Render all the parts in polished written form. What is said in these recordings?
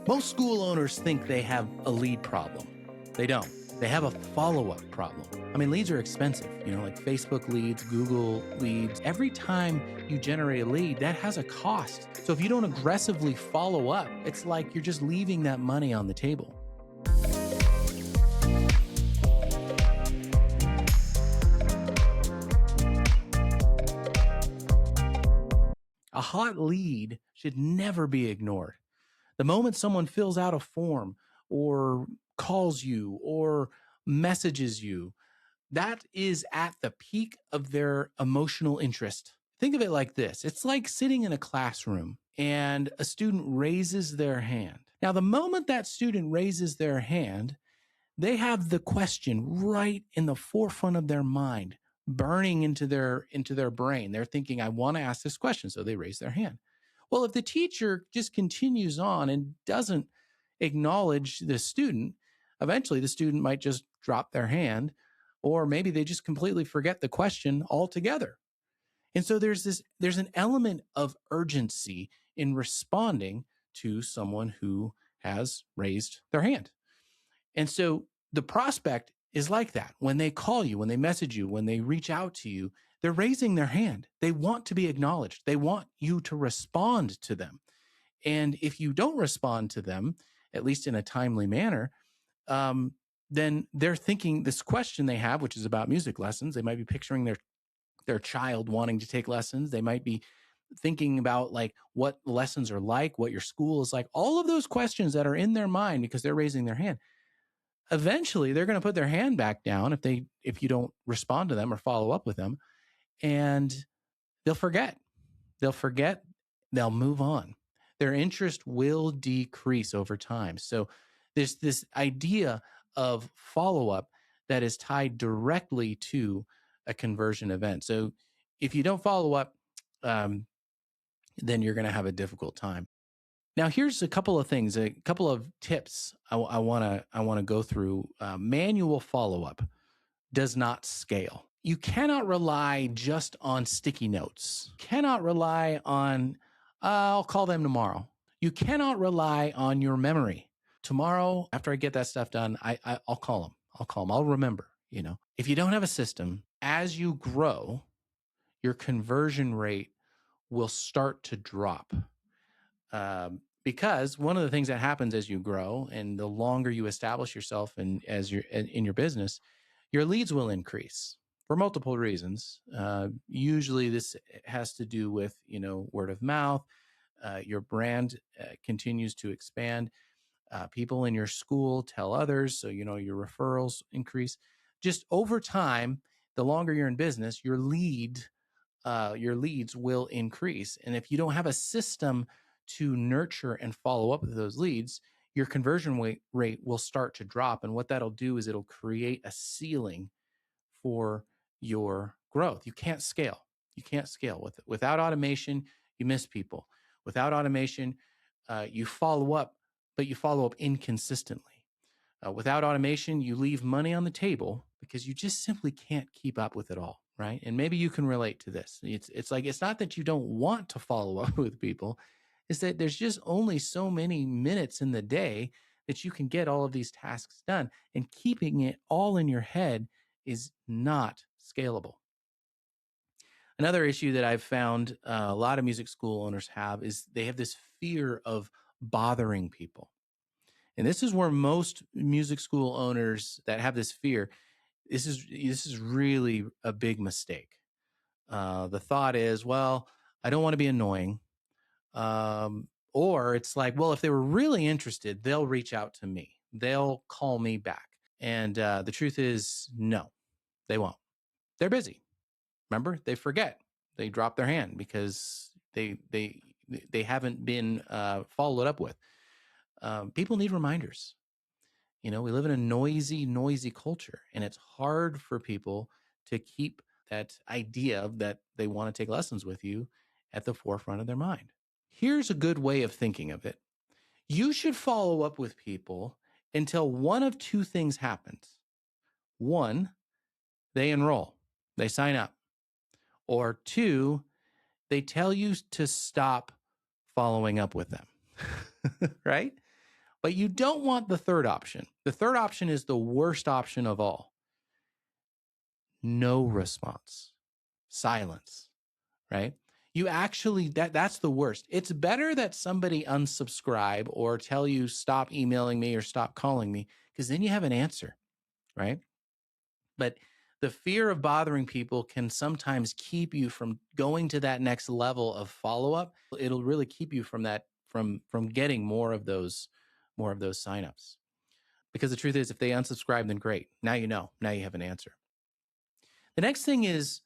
Most school owners think they have a lead problem. They don't. They have a follow-up problem. I mean, leads are expensive, like Facebook leads, Google leads. Every time you generate a lead, that has a cost. So if you don't aggressively follow up, it's like you're just leaving that money on the table. A hot lead should never be ignored. The moment someone fills out a form or calls you or messages you, that is at the peak of their emotional interest. Think of it like this. It's like sitting in a classroom and a student raises their hand. Now, the moment that student raises their hand, they have the question right in the forefront of their mind, burning into their brain. They're thinking, I want to ask this question. So they raise their hand. Well, if the teacher just continues on and doesn't acknowledge the student, eventually the student might just drop their hand, or maybe they just completely forget the question altogether. And so there's an element of urgency in responding to someone who has raised their hand. And so the prospect is like that. When they call you, when they message you, when they reach out to you, they're raising their hand. They want to be acknowledged. They want you to respond to them. And if you don't respond to them, at least in a timely manner, then they're thinking this question they have, which is about music lessons. They might be picturing their child wanting to take lessons. They might be thinking about like what lessons are like, what your school is like, all of those questions that are in their mind because they're raising their hand. Eventually, they're going to put their hand back down if you don't respond to them or follow up with them, and they'll forget. They'll move on. Their interest will decrease over time. So there's this idea of follow-up that is tied directly to a conversion event. So if you don't follow up, then you're going to have a difficult time. Now, here's a couple of things, a couple of tips I want to go through. Manual follow-up does not scale. You cannot rely just on sticky notes. Cannot rely on, I'll call them tomorrow. You cannot rely on your memory. Tomorrow, after I get that stuff done, I'll call them. I'll remember, If you don't have a system, as you grow, your conversion rate will start to drop. Because one of the things that happens as you grow and the longer you establish yourself in your business, your leads will increase for multiple reasons. Usually this has to do with, word of mouth. Your brand continues to expand. People in your school tell others. So, your referrals increase. Just over time, the longer you're in business, your leads will increase. And if you don't have a system to nurture and follow up with those leads, your conversion rate will start to drop. And what that'll do is it'll create a ceiling for your growth. You can't scale. Without automation, you miss people. Without automation, you follow up, but you follow up inconsistently. Without automation, you leave money on the table because you just simply can't keep up with it all, right? And maybe you can relate to this. It's like, it's not that you don't want to follow up with people. It's that there's just only so many minutes in the day that you can get all of these tasks done. And keeping it all in your head is not scalable. Another issue that I've found a lot of music school owners have is they have this fear of bothering people. And this is where most music school owners that have this fear, this is really a big mistake. The thought is, well, I don't want to be annoying. Or it's like, well, if they were really interested, they'll reach out to me. They'll call me back. And the truth is, no, they won't. They're busy. Remember, they forget. They drop their hand because they haven't been followed up with. People need reminders. We live in a noisy culture, and it's hard for people to keep that idea that they want to take lessons with you at the forefront of their mind. Here's a good way of thinking of it. You should follow up with people until one of two things happens. One, they enroll, they sign up. Or two, they tell you to stop following up with them, right? But you don't want the third option. The third option is the worst option of all. No response, silence, right? You actually, that's the worst. It's better that somebody unsubscribe or tell you stop emailing me or stop calling me, because then you have an answer, right? But the fear of bothering people can sometimes keep you from going to that next level of follow-up. It'll really keep you from that, from getting more of those signups. Because the truth is, if they unsubscribe, then great. Now you know. Now you have an answer. The next thing is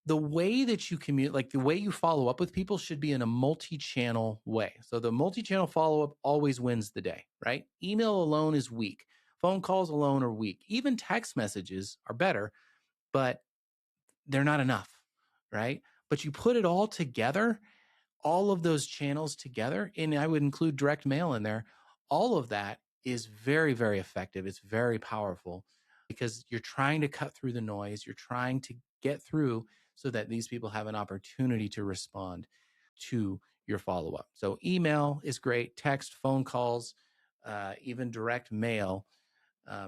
the way that you communicate, like the way you follow up with people should be in a multi-channel way. So the multi-channel follow-up always wins the day, right? Email alone is weak. Phone calls alone are weak. Even text messages are better, but they're not enough, right? But you put it all together, all of those channels together, and I would include direct mail in there. All of that is very, very effective. It's very powerful because you're trying to cut through the noise. You're trying to get through so that these people have an opportunity to respond to your follow-up. So email is great, text, phone calls, even direct mail.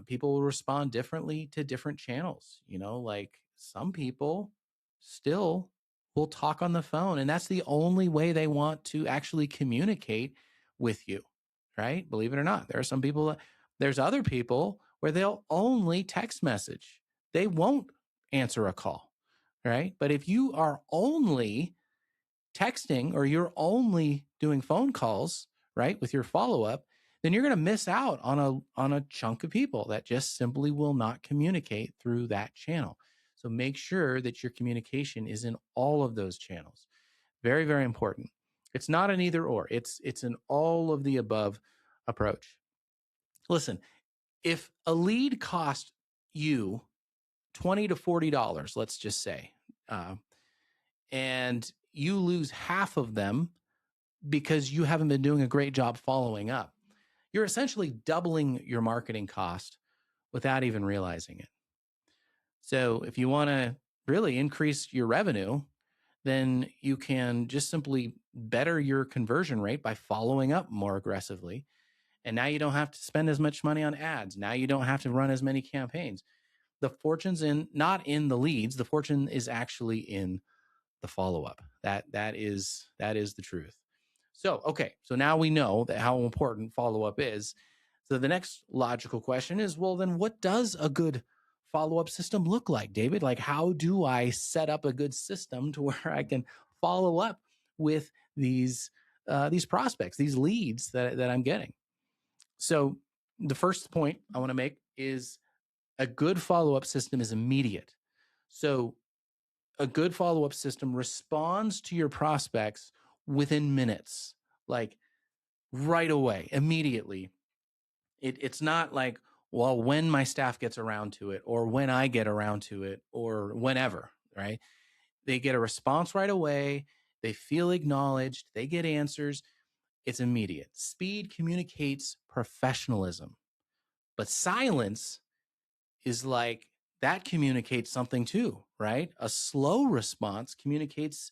People will respond differently to different channels. Like some people still will talk on the phone, and that's the only way they want to actually communicate with you, right? Believe it or not, there are some people, there's other people where they'll only text message. They won't answer a call, right? But if you are only texting or you're only doing phone calls, right, with your follow-up, then you're going to miss out on a chunk of people that just simply will not communicate through that channel. So make sure that your communication is in all of those channels. Very, very important. It's not an either or. It's an all of the above approach. Listen, if a lead cost you $20 to $40, let's just say, and you lose half of them because you haven't been doing a great job following up, you're essentially doubling your marketing cost without even realizing it. So if you want to really increase your revenue, then you can just simply better your conversion rate by following up more aggressively. And now you don't have to spend as much money on ads. Now you don't have to run as many campaigns. The fortune's not in the leads. The fortune is actually in the follow-up. That is the truth. So, okay. So now we know that how important follow-up is. So the next logical question is, well, then what does a good follow-up system look like, David? Like, how do I set up a good system to where I can follow up with these prospects, these leads that I'm getting? So the first point I want to make is a good follow-up system is immediate. So a good follow-up system responds to your prospects within minutes, like right away, immediately. It's not like, well, when my staff gets around to it or when I get around to it or whenever, right? They get a response right away. They feel acknowledged. They get answers. It's immediate. Speed communicates professionalism, but silence is like, that communicates something too, right? A slow response communicates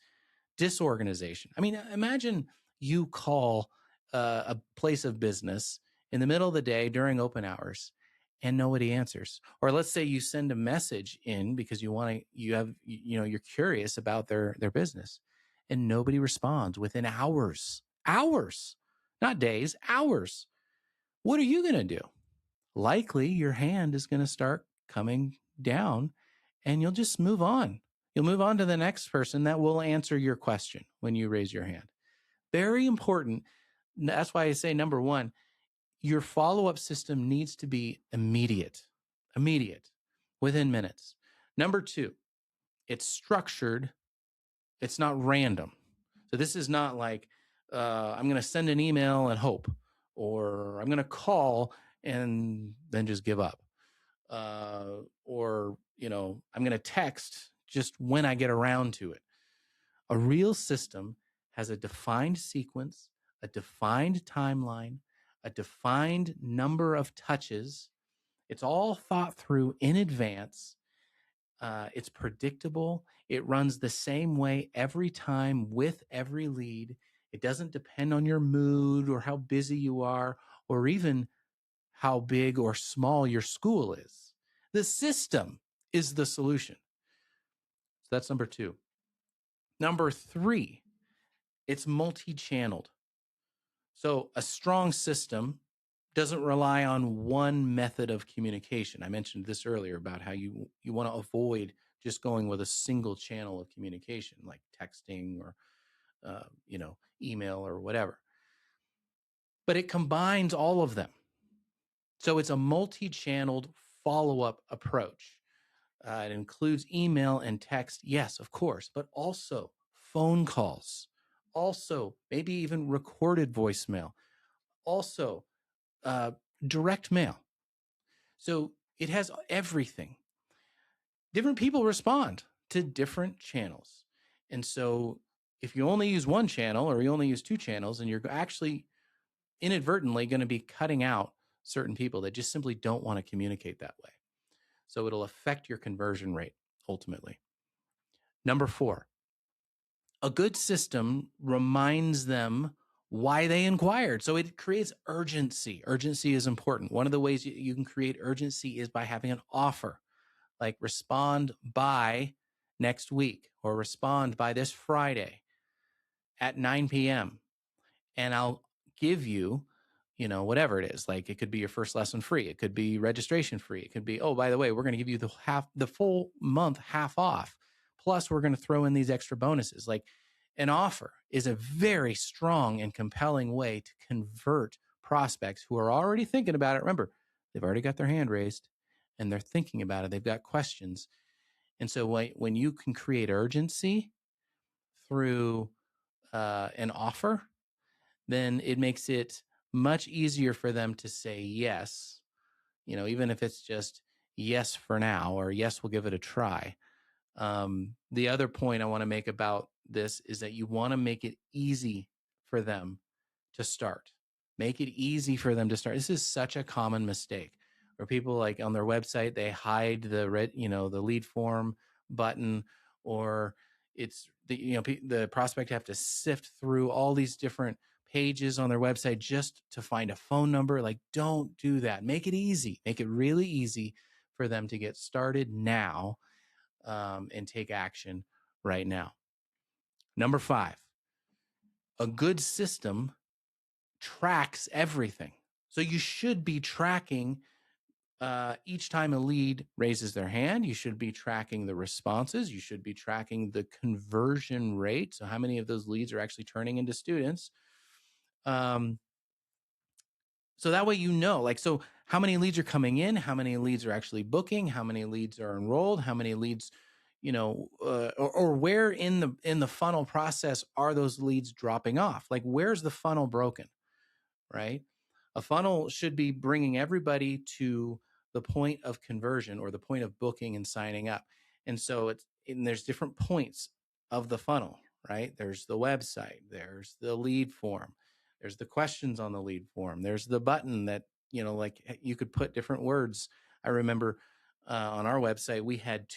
disorganization. I mean, imagine you call a place of business in the middle of the day during open hours and nobody answers. Or let's say you send a message in because you're curious about their business and nobody responds within hours. Hours, not days, hours. What are you going to do? Likely your hand is going to start coming down and you'll just move on. You'll move on to the next person that will answer your question when you raise your hand. Very important. That's why I say, number one, your follow-up system needs to be immediate, within minutes. Number two, it's structured. It's not random. So this is not like, I'm going to send an email and hope, or I'm going to call and then just give up. Or, I'm going to text just when I get around to it. A real system has a defined sequence, a defined timeline, a defined number of touches. It's all thought through in advance. It's predictable. It runs the same way every time with every lead. It doesn't depend on your mood or how busy you are or even how big or small your school is. The system is the solution. So that's number 2. Number 3, it's multi-channeled. So a strong system doesn't rely on one method of communication. I mentioned this earlier about how you want to avoid just going with a single channel of communication, like texting or email or whatever. But it combines all of them. So it's a multi-channeled follow-up approach. It includes email and text, yes, of course, but also phone calls, also maybe even recorded voicemail, also direct mail. So it has everything. Different people respond to different channels. And so if you only use one channel or you only use 2 channels, and you're actually inadvertently going to be cutting out certain people that just simply don't want to communicate that way. So it'll affect your conversion rate ultimately. Number 4, a good system reminds them why they inquired. So it creates urgency. Urgency is important. One of the ways you can create urgency is by having an offer, like respond by next week or respond by this Friday at 9 p.m. And I'll give you, whatever it is. Like it could be your first lesson free. It could be registration free. It could be, oh, by the way, we're going to give you the full month half off. Plus, we're going to throw in these extra bonuses. Like an offer is a very strong and compelling way to convert prospects who are already thinking about it. Remember, they've already got their hand raised and they're thinking about it. They've got questions. And so when you can create urgency through an offer, then it makes it much easier for them to say yes, even if it's just yes for now or yes, we'll give it a try. The other point I want to make about this is that you want to make it easy for them to start. Make it easy for them to start. This is such a common mistake where people, like on their website, they hide the the lead form button, or it's the prospect have to sift through all these different pages on their website just to find a phone number. Like, don't do that. Make it easy. Make it really easy for them to get started now, and take action right now. Number 5, a good system tracks everything. So you should be tracking each time a lead raises their hand. You should be tracking the responses. You should be tracking the conversion rate. So how many of those leads are actually turning into students? So that way, so how many leads are coming in, how many leads are actually booking, how many leads are enrolled, how many leads, or where in the funnel process are those leads dropping off? Like, where's the funnel broken, right? A funnel should be bringing everybody to the point of conversion or the point of booking and signing up. And so there's different points of the funnel, right? There's the website, there's the lead form, there's the questions on the lead form, there's the button that, like you could put different words. I remember on our website, we had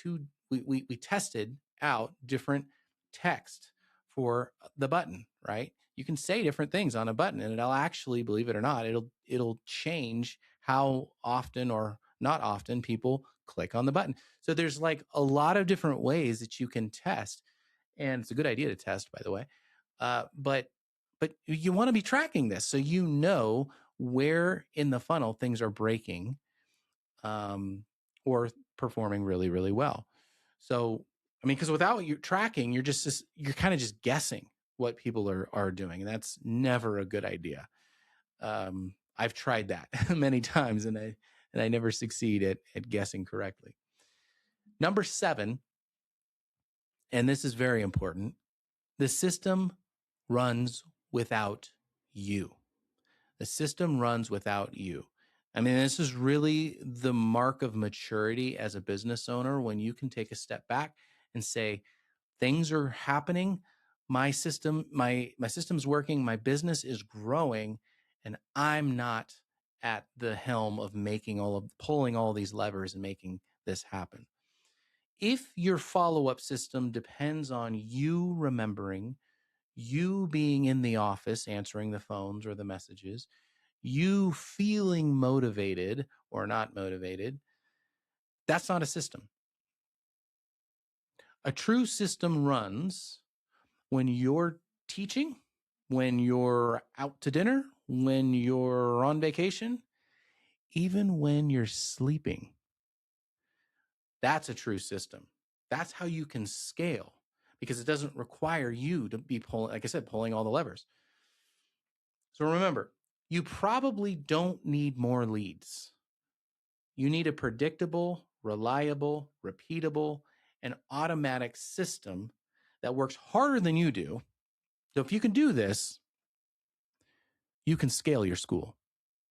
we tested out different text for the button, right? You can say different things on a button and it'll actually, believe it or not, it'll change how often or not often people click on the button. So there's like a lot of different ways that you can test, and it's a good idea to test, by the way. But you want to be tracking this so you know where in the funnel things are breaking, or performing really, really well. So, I mean, because without you tracking, you're kind of just guessing what people are doing, and that's never a good idea. I've tried that many times, and I never succeed at guessing correctly. Number 7, and this is very important, the system runs without you. The system runs without you. I mean, this is really the mark of maturity as a business owner, when you can take a step back and say, things are happening, my system's working, my business is growing, and I'm not at the helm of pulling all these levers and making this happen. If your follow-up system depends on you remembering, you being in the office answering the phones or the messages, you feeling motivated or not motivated, that's not a system. A true system runs when you're teaching, when you're out to dinner, when you're on vacation, even when you're sleeping. That's a true system. That's how you can scale, because it doesn't require you to be pulling, like I said, pulling all the levers. So remember, you probably don't need more leads. You need a predictable, reliable, repeatable, and automatic system that works harder than you do. So if you can do this, you can scale your school.